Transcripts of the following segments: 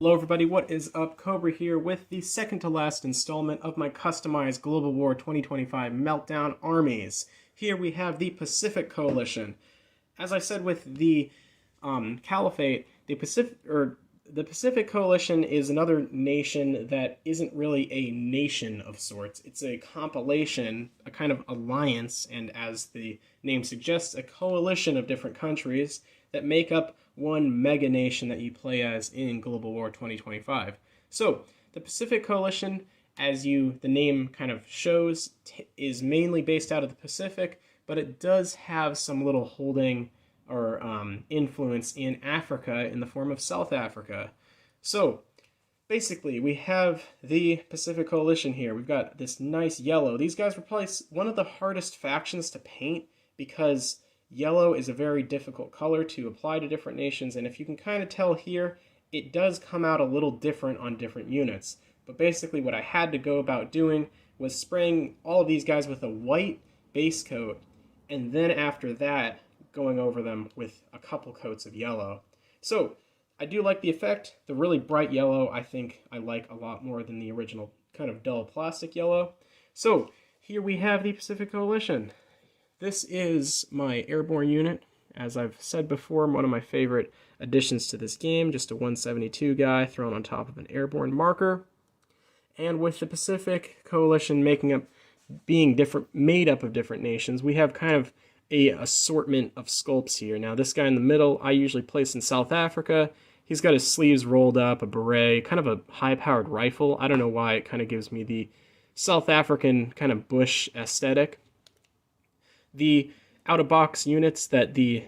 Hello everybody, what is up? Cobra here with the second to last installment of my customized Global War 2025 Meltdown armies. Here we have the Pacific Coalition. As I said with the Caliphate, the Pacific Coalition is another nation that isn't really a nation of sorts. It's a compilation, a kind of alliance, and as the name suggests, a coalition of different countries that make up one mega nation that you play as in Global War 2025. So, the Pacific Coalition, as the name kind of shows, is mainly based out of the Pacific, but it does have some little holding or influence in Africa in the form of South Africa. So, basically, we have the Pacific Coalition here. We've got this nice yellow. These guys were probably one of the hardest factions to paint because yellow is a very difficult color to apply to different nations, and if you can kind of tell here, it does come out a little different on different units. But basically what I had to go about doing was spraying all of these guys with a white base coat, and then after that, going over them with a couple coats of yellow. So, I do like the effect. The really bright yellow I think I like a lot more than the original kind of dull plastic yellow. So, here we have the Pacific Coalition. This is my airborne unit. As I've said before, one of my favorite additions to this game, just a 172 guy thrown on top of an airborne marker. And with the Pacific Coalition being made up of different nations, we have kind of a assortment of sculpts here. Now this guy in the middle, I usually place in South Africa. He's got his sleeves rolled up, a beret, kind of a high-powered rifle. I don't know why, it kind of gives me the South African kind of bush aesthetic. The out-of-box units that the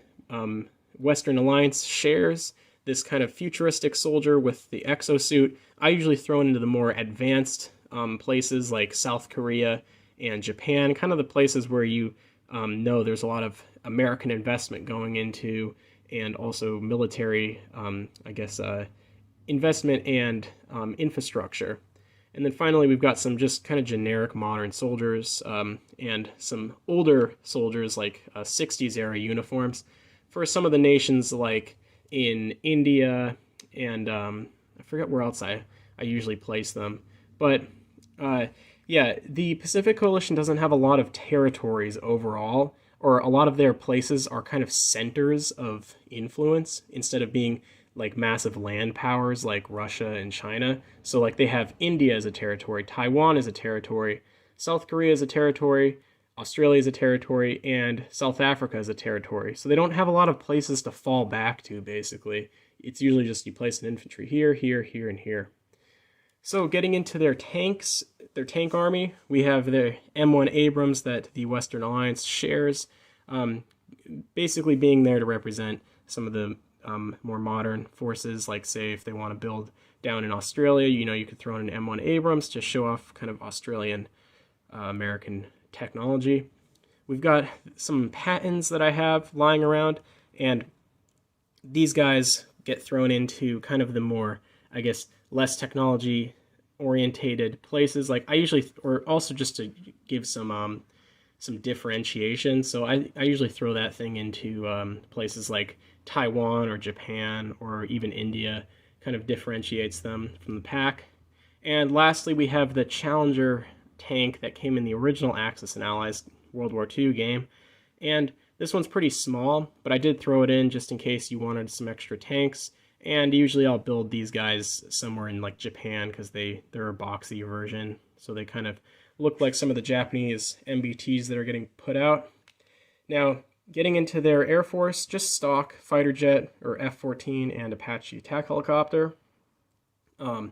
Western Alliance shares, this kind of futuristic soldier with the exosuit, I usually throw into the more advanced places like South Korea and Japan, kind of the places where you know there's a lot of American investment going into, and also military, investment and infrastructure. And then finally, we've got some just kind of generic modern soldiers and some older soldiers like 60s era uniforms for some of the nations like in India and I forget where else I usually place them. But yeah, the Pacific Coalition doesn't have a lot of territories overall, or a lot of their places are kind of centers of influence instead of being like massive land powers like Russia and China. So like they have India as a territory, Taiwan as a territory, South Korea as a territory, Australia as a territory, and South Africa as a territory. So they don't have a lot of places to fall back to, basically. It's usually just you place an infantry here, here, here, and here. So getting into their tanks, their tank army, we have the M1 Abrams that the Western Alliance shares, basically being there to represent some of the more modern forces, like say if they want to build down in Australia, you could throw in an M1 Abrams to show off kind of Australian American technology. We've got some patents that I have lying around, and these guys get thrown into kind of the more, I guess, less technology orientated places. Like I usually, or also just to give some differentiation. So I usually throw that thing into places like Taiwan or Japan or even India, kind of differentiates them from the pack. And lastly, we have the Challenger tank that came in the original Axis and Allies World War II game. And this one's pretty small, but I did throw it in just in case you wanted some extra tanks. And usually I'll build these guys somewhere in like Japan because they're a boxy version. So they kind of look like some of the Japanese MBTs that are getting put out. Now, getting into their Air Force, just stock fighter jet or F-14 and Apache attack helicopter. And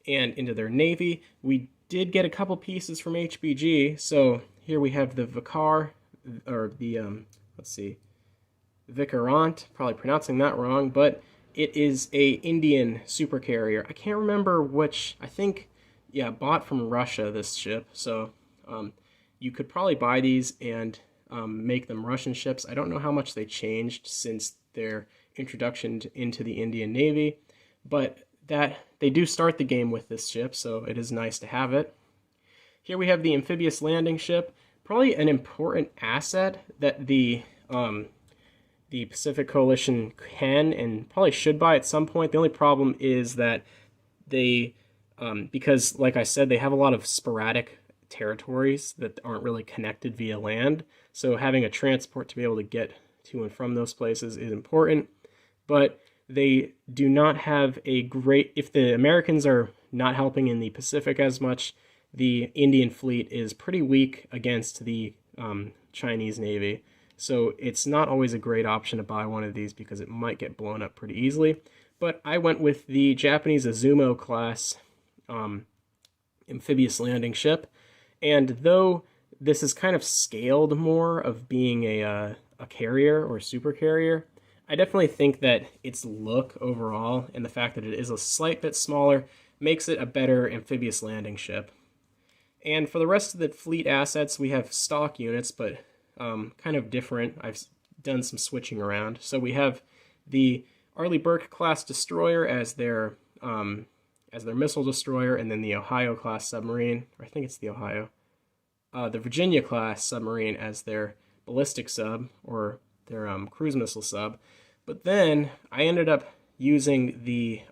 into their Navy, we did get a couple pieces from HBG. So here we have the Vicar, or the, Vicarant, probably pronouncing that wrong, but it is a Indian supercarrier. I can't remember which, I think, yeah, bought from Russia, this ship. So you could probably buy these and make them Russian ships. I don't know how much they changed since their introduction into the Indian Navy, but that they do start the game with this ship, so it is nice to have it. Here we have the Amphibious landing ship, probably an important asset that the the Pacific Coalition can and probably should buy at some point. The only problem is that they, because like I said, they have a lot of sporadic territories that aren't really connected via land. So having a transport to be able to get to and from those places is important. But they do not have a great, if the Americans are not helping in the Pacific as much, the Indian fleet is pretty weak against the Chinese Navy. So it's not always a great option to buy one of these because it might get blown up pretty easily. But I went with the Japanese Izumo class amphibious landing ship. And though this is kind of scaled more of being a carrier or super carrier, I definitely think that its look overall and the fact that it is a slight bit smaller makes it a better amphibious landing ship. And for the rest of the fleet assets, we have stock units, but kind of different. I've done some switching around. So we have the Arleigh Burke class destroyer as their missile destroyer, and then the Ohio class submarine, or I think it's the Ohio. The Virginia class submarine as their ballistic sub, or their cruise missile sub. But then I ended up using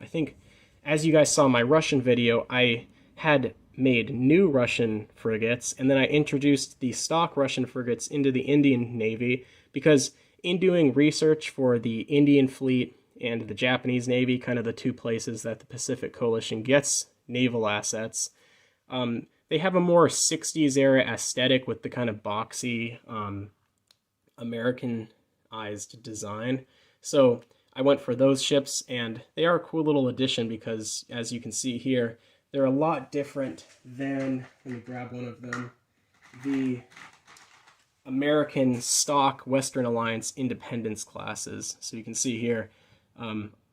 I think, as you guys saw in my Russian video, I had made new Russian frigates, and then I introduced the stock Russian frigates into the Indian Navy, because in doing research for the Indian fleet and the Japanese Navy, kind of the two places that the Pacific Coalition gets naval assets, they have a more 60s era aesthetic with the kind of boxy Americanized design. So I went for those ships, and they are a cool little addition because, as you can see here, they're a lot different than, let me grab one of them, the American stock Western Alliance Independence classes. So you can see here,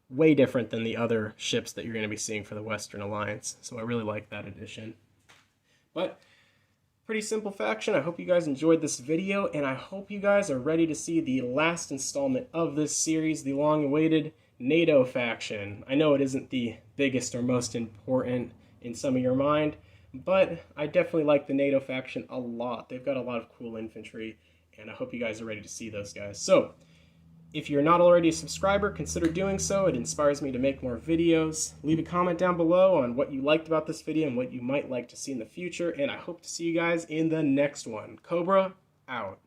way different than the other ships that you're going to be seeing for the Western Alliance. So I really like that addition. But pretty simple faction. I hope you guys enjoyed this video, and I hope you guys are ready to see the last installment of this series, the long-awaited Nato Faction. I know it isn't the biggest or most important in some of your mind, but I definitely like the Nato Faction a lot. They've got a lot of cool infantry, and I hope you guys are ready to see those guys. So, if you're not already a subscriber, consider doing so. It inspires me to make more videos. Leave a comment down below on what you liked about this video and what you might like to see in the future, and I hope to see you guys in the next one. Cobra, out.